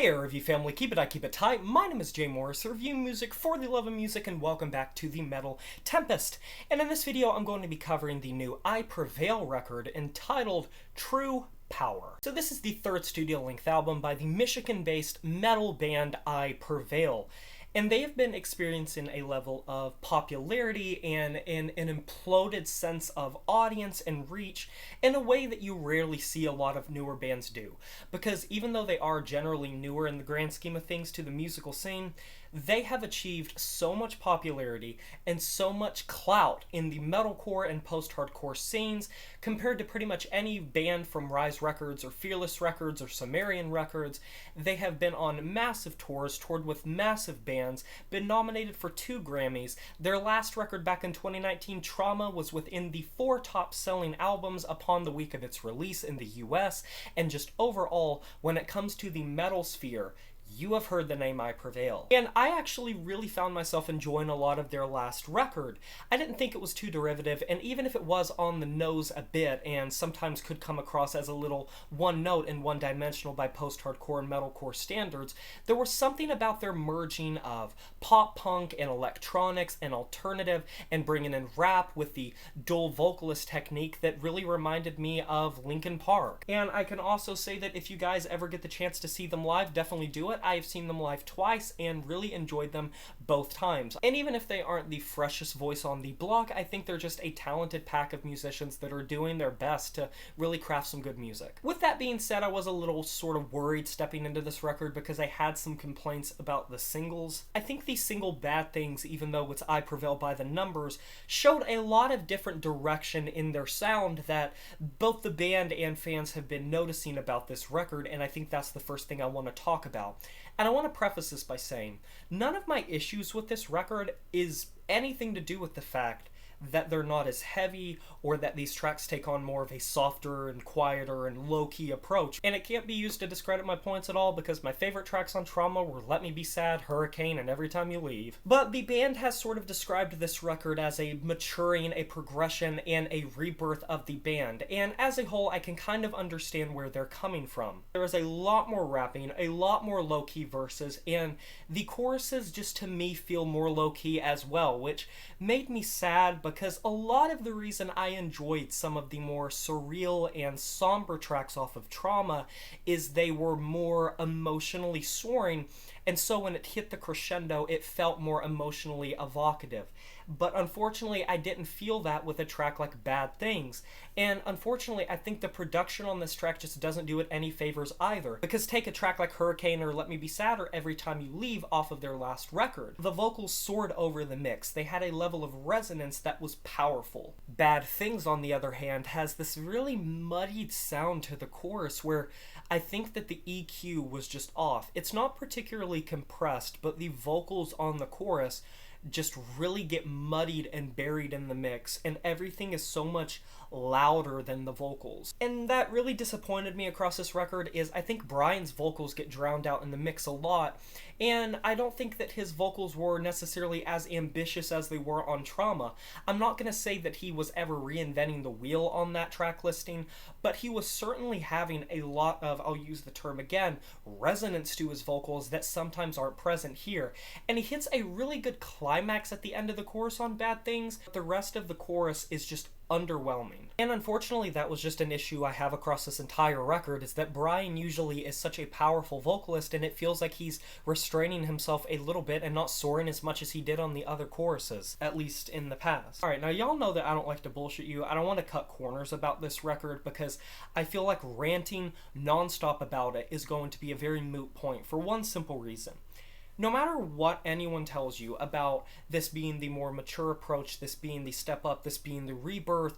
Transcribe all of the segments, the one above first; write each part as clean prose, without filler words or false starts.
Hey review family, keep it tight. My name is Jay Morris, reviewing music for the love of music, and welcome back to the metal Tempest. And in this video, I'm going to be covering the new I Prevail record entitled True Power. So this is the third studio-length album by the Michigan-based metal band I Prevail. And they have been experiencing a level of popularity and an imploded sense of audience and reach in a way that you rarely see a lot of newer bands do. Because even though they are generally newer in the grand scheme of things to the musical scene, they have achieved so much popularity and so much clout in the metalcore and post-hardcore scenes compared to pretty much any band from Rise Records or Fearless Records or Sumerian Records. They have been on massive tours, toured with massive bands, been nominated for 2 Grammys. Their last record back in 2019, Trauma, was within the 4 top-selling albums upon the week of its release in the US, and just overall, when it comes to the metal sphere, you have heard the name I Prevail. And I actually really found myself enjoying a lot of their last record. I didn't think it was too derivative, and even if it was on the nose a bit and sometimes could come across as a little one-note and one-dimensional by post-hardcore and metalcore standards, there was something about their merging of pop-punk and electronics and alternative and bringing in rap with the dual vocalist technique that really reminded me of Linkin Park. And I can also say that if you guys ever get the chance to see them live, definitely do it. I've seen them live twice and really enjoyed them both times. And even if they aren't the freshest voice on the block, I think they're just a talented pack of musicians that are doing their best to really craft some good music. With that being said, I was a little sort of worried stepping into this record because I had some complaints about the singles. I think the single Bad Things, even though it's I Prevail by the numbers, showed a lot of different direction in their sound that both the band and fans have been noticing about this record, and I think that's the first thing I want to talk about. And I want to preface this by saying, none of my issues with this record is anything to do with the fact that they're not as heavy or that these tracks take on more of a softer and quieter and low-key approach. And it can't be used to discredit my points at all because my favorite tracks on Trauma were Let Me Be Sad, Hurricane, and Every Time You Leave. But the band has sort of described this record as a maturing, a progression, and a rebirth of the band. And as a whole, I can kind of understand where they're coming from. There is a lot more rapping, a lot more low-key verses, and the choruses just to me feel more low-key as well, which made me sad because a lot of the reason I enjoyed some of the more surreal and somber tracks off of Trauma is they were more emotionally soaring, and so when it hit the crescendo, it felt more emotionally evocative. But unfortunately, I didn't feel that with a track like Bad Things. And unfortunately, I think the production on this track just doesn't do it any favors either. Because take a track like Hurricane or Let Me Be Sad or Every Time You Leave off of their last record. The vocals soared over the mix. They had a level of resonance that was powerful. Bad Things, on the other hand, has this really muddied sound to the chorus where I think that the EQ was just off. It's not particularly compressed, but the vocals on the chorus just really get muddied and buried in the mix, and everything is so much louder than the vocals. And that really disappointed me across this record is I think Brian's vocals get drowned out in the mix a lot, and I don't think that his vocals were necessarily as ambitious as they were on Trauma. I'm not going to say that he was ever reinventing the wheel on that track listing, but he was certainly having a lot of, I'll use the term again, resonance to his vocals that sometimes aren't present here. And he hits a really good climax at the end of the chorus on Bad Things, but the rest of the chorus is just underwhelming. And unfortunately, that was just an issue I have across this entire record, is that Brian usually is such a powerful vocalist, and it feels like he's restraining himself a little bit and not soaring as much as he did on the other choruses, at least in the past. Alright, now y'all know that I don't like to bullshit you. I don't want to cut corners about this record because I feel like ranting nonstop about it is going to be a very moot point for one simple reason. No matter what anyone tells you about this being the more mature approach, this being the step up, this being the rebirth,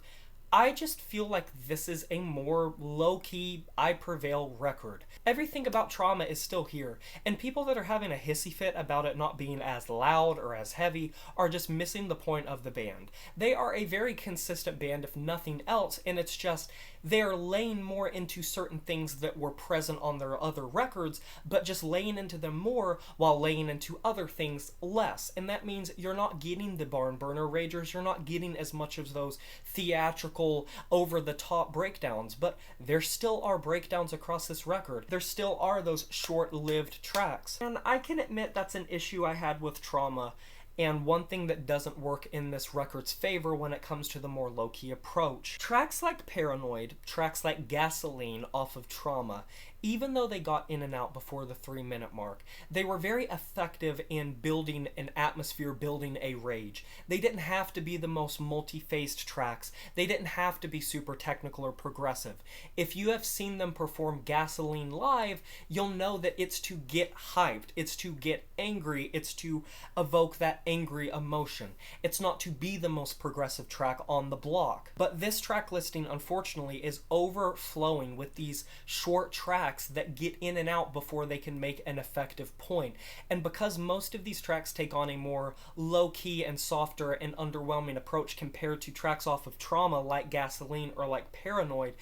I just feel like this is a more low-key I Prevail record. Everything about Trauma is still here, and people that are having a hissy fit about it not being as loud or as heavy are just missing the point of the band. They are a very consistent band if nothing else, and it's just They are laying more into certain things that were present on their other records, but just laying into them more while laying into other things less. And that means you're not getting the barn burner ragers, you're not getting as much of those theatrical, over-the-top breakdowns, but there still are breakdowns across this record. There still are those short-lived tracks. And I can admit that's an issue I had with Trauma, and one thing that doesn't work in this record's favor when it comes to the more low-key approach. Tracks like Paranoid, tracks like Gasoline off of Trauma, even though they got in and out before the 3-minute mark, they were very effective in building an atmosphere, building a rage. They didn't have to be the most multi-phased tracks. They didn't have to be super technical or progressive. If you have seen them perform Gasoline live, you'll know that it's to get hyped, it's to get angry, it's to evoke that angry emotion. It's not to be the most progressive track on the block. But this track listing, unfortunately, is overflowing with these short tracks that get in and out before they can make an effective point. And because most of these tracks take on a more low-key and softer and underwhelming approach compared to tracks off of Trauma like Gasoline or like Paranoid,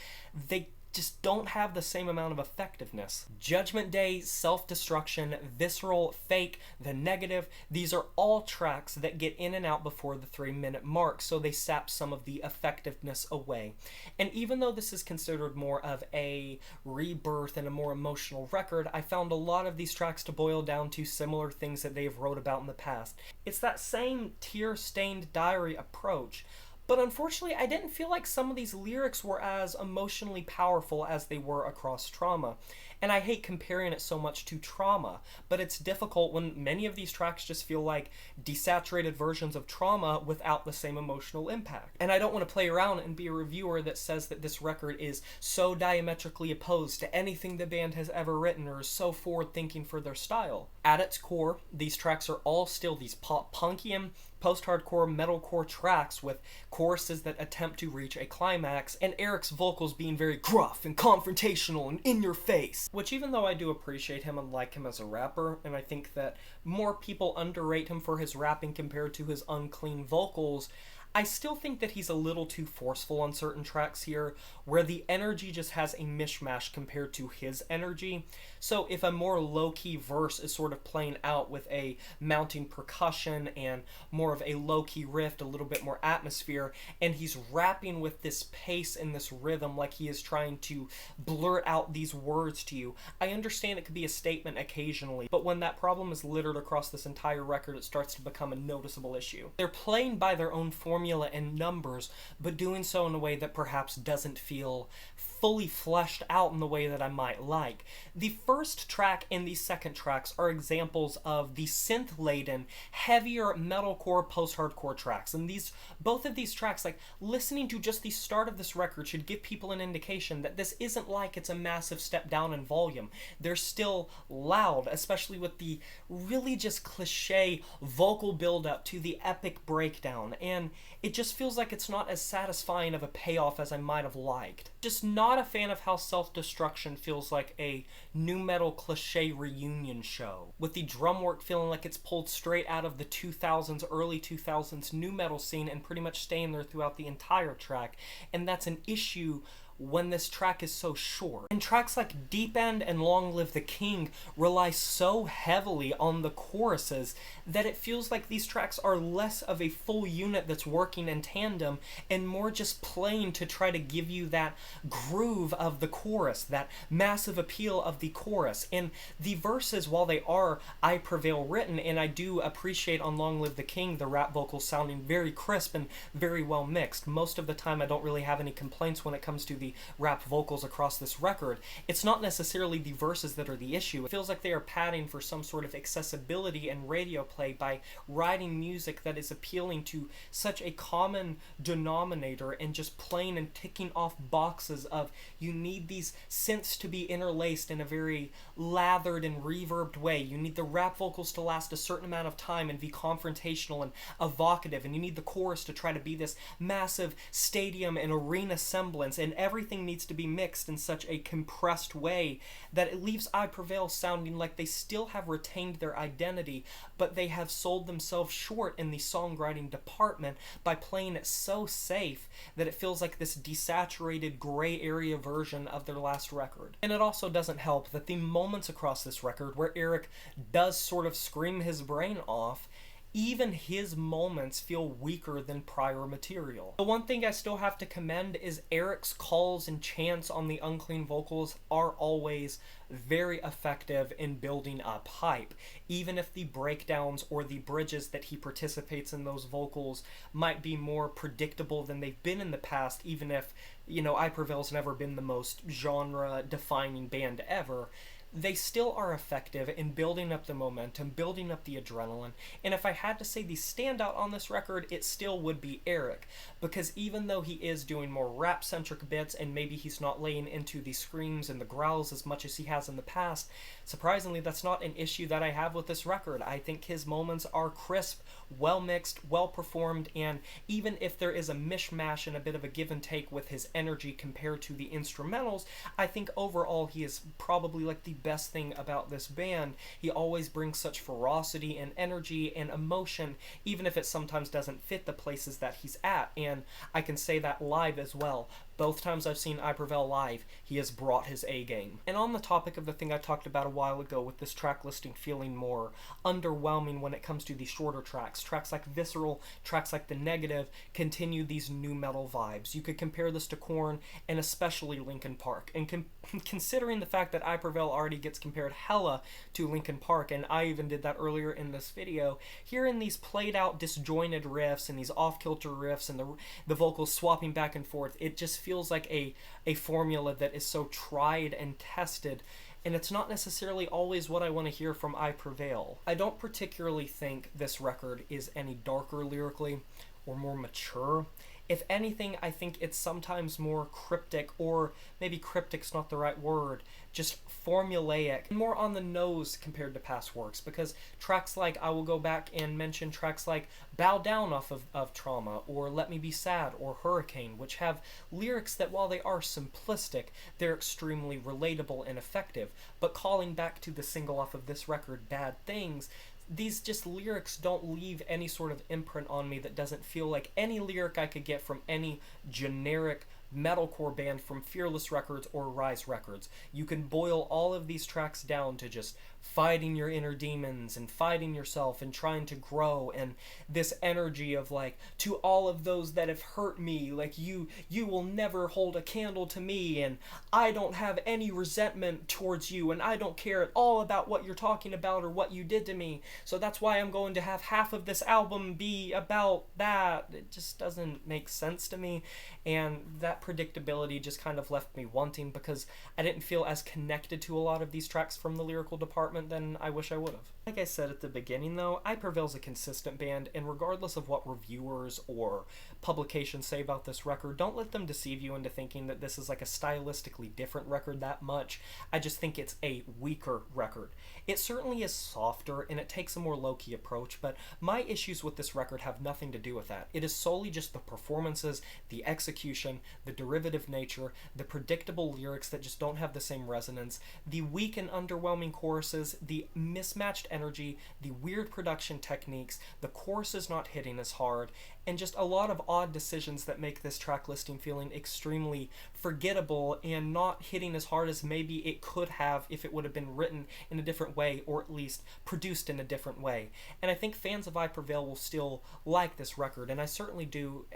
they just don't have the same amount of effectiveness. Judgment Day, Self-Destruction, Visceral, Fake, The Negative, these are all tracks that get in and out before the 3-minute mark, so they sap some of the effectiveness away. And even though this is considered more of a rebirth and a more emotional record, I found a lot of these tracks to boil down to similar things that they've wrote about in the past. It's that same tear-stained diary approach. But unfortunately, I didn't feel like some of these lyrics were as emotionally powerful as they were across Trauma. And I hate comparing it so much to Trauma, but it's difficult when many of these tracks just feel like desaturated versions of Trauma without the same emotional impact. And I don't want to play around and be a reviewer that says that this record is so diametrically opposed to anything the band has ever written or is so forward-thinking for their style. At its core, these tracks are all still these pop-punkian, post-hardcore, metalcore tracks with choruses that attempt to reach a climax, and Eric's vocals being very gruff and confrontational and in your face. Which, even though I do appreciate him and like him as a rapper, and I think that more people underrate him for his rapping compared to his unclean vocals, I still think that he's a little too forceful on certain tracks here, where the energy just has a mishmash compared to his energy. So if a more low-key verse is sort of playing out with a mounting percussion and more of a low-key riff, a little bit more atmosphere, and he's rapping with this pace and this rhythm like he is trying to blurt out these words to you, I understand it could be a statement occasionally, but when that problem is littered across this entire record, it starts to become a noticeable issue. They're playing by their own formula and numbers, but doing so in a way that perhaps doesn't feel fully fleshed out in the way that I might like. The first track and the second tracks are examples of the synth-laden, heavier metalcore post-hardcore tracks. And both of these tracks, like listening to just the start of this record, should give people an indication that this isn't like it's a massive step down in volume. They're still loud, especially with the really just cliche vocal build-up to the epic breakdown. And it just feels like it's not as satisfying of a payoff as I might have liked. Just not a fan of how Self-Destruction feels like a nu metal cliche reunion show, with the drum work feeling like it's pulled straight out of the 2000s, early 2000s nu metal scene and pretty much staying there throughout the entire track, and that's an issue when this track is so short. And tracks like Deep End and Long Live the King rely so heavily on the choruses that it feels like these tracks are less of a full unit that's working in tandem and more just playing to try to give you that groove of the chorus, that massive appeal of the chorus. And the verses, while they are I Prevail written, and I do appreciate on Long Live the King the rap vocals sounding very crisp and very well mixed. Most of the time I don't really have any complaints when it comes to the rap vocals across this record. It's not necessarily the verses that are the issue. It feels like they are padding for some sort of accessibility and radio play by writing music that is appealing to such a common denominator and just playing and ticking off boxes of you need these synths to be interlaced in a very lathered and reverbed way. You need the rap vocals to last a certain amount of time and be confrontational and evocative, and you need the chorus to try to be this massive stadium and arena semblance, and everything needs to be mixed in such a compressed way that it leaves I Prevail sounding like they still have retained their identity, but they have sold themselves short in the songwriting department by playing it so safe that it feels like this desaturated gray area version of their last record. And it also doesn't help that the moments across this record where Eric does sort of scream his brain off, even his moments feel weaker than prior material. The one thing I still have to commend is Eric's calls and chants on the unclean vocals are always very effective in building up hype, even if the breakdowns or the bridges that he participates in those vocals might be more predictable than they've been in the past, even if, I Prevail's never been the most genre-defining band ever. They still are effective in building up the momentum, building up the adrenaline, and if I had to say the standout on this record, it still would be Eric, because even though he is doing more rap-centric bits, and maybe he's not laying into the screams and the growls as much as he has in the past, surprisingly, that's not an issue that I have with this record. I think his moments are crisp, well-mixed, well-performed, and even if there is a mishmash and a bit of a give and take with his energy compared to the instrumentals, I think overall he is probably like the best thing about this band. He always brings such ferocity and energy and emotion, even if it sometimes doesn't fit the places that he's at, and I can say that live as well. Both times I've seen I Prevail live, he has brought his A game. And on the topic of the thing I talked about a while ago with this track listing feeling more underwhelming when it comes to the shorter tracks, tracks like Visceral, tracks like The Negative, continue these new metal vibes. You could compare this to Korn and especially Linkin Park. And considering the fact that I Prevail already gets compared hella to Linkin Park, and I even did that earlier in this video, hearing these played out disjointed riffs and these off-kilter riffs and the vocals swapping back and forth, it just feels like a formula that is so tried and tested, and it's not necessarily always what I want to hear from I Prevail. I don't particularly think this record is any darker lyrically or more mature. If anything, I think it's sometimes more cryptic, or maybe cryptic's not the right word, just formulaic, more on the nose compared to past works, because tracks like, I will go back and mention tracks like Bow Down off of Trauma, or Let Me Be Sad, or Hurricane, which have lyrics that while they are simplistic, they're extremely relatable and effective. But calling back to the single off of this record, Bad Things, these just lyrics don't leave any sort of imprint on me that doesn't feel like any lyric I could get from any generic metalcore band from Fearless Records or Rise Records. You can boil all of these tracks down to just fighting your inner demons and fighting yourself and trying to grow, and this energy of like, to all of those that have hurt me, like you will never hold a candle to me, and I don't have any resentment towards you, and I don't care at all about what you're talking about or what you did to me, so that's why I'm going to have half of this album be about that. It just doesn't make sense to me, and that predictability just kind of left me wanting, because I didn't feel as connected to a lot of these tracks from the lyrical department than I wish I would have. Like I said at the beginning though, I Prevail's a consistent band, and regardless of what reviewers or publications say about this record, don't let them deceive you into thinking that this is like a stylistically different record that much. I just think it's a weaker record. It certainly is softer and it takes a more low-key approach, but my issues with this record have nothing to do with that. It is solely just the performances, the execution, the derivative nature, the predictable lyrics that just don't have the same resonance, the weak and underwhelming choruses, the mismatched energy, the weird production techniques, the choruses not hitting as hard, and just a lot of odd decisions that make this track listing feeling extremely forgettable and not hitting as hard as maybe it could have if it would have been written in a different way, or at least produced in a different way. And I think fans of I Prevail will still like this record, and I certainly do.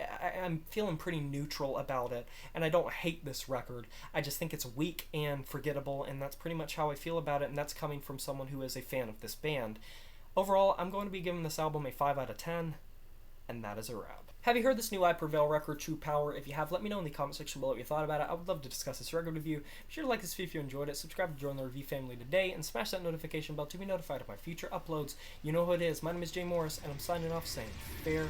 I'm feeling pretty neutral about it, and I don't hate this record. I just think it's weak and forgettable, and that's pretty much how I feel about it, and that's coming from someone who is a fan of this band. Overall, I'm going to be giving this album a 5 out of 10. And that is a wrap. Have you heard this new I Prevail record, True Power? If you have, let me know in the comment section below what you thought about it. I would love to discuss this record with you. Be sure to like this video if you enjoyed it, subscribe to join the review family today, and smash that notification bell to be notified of my future uploads. You know who it is. My name is Jay Morris, and I'm signing off saying farewell.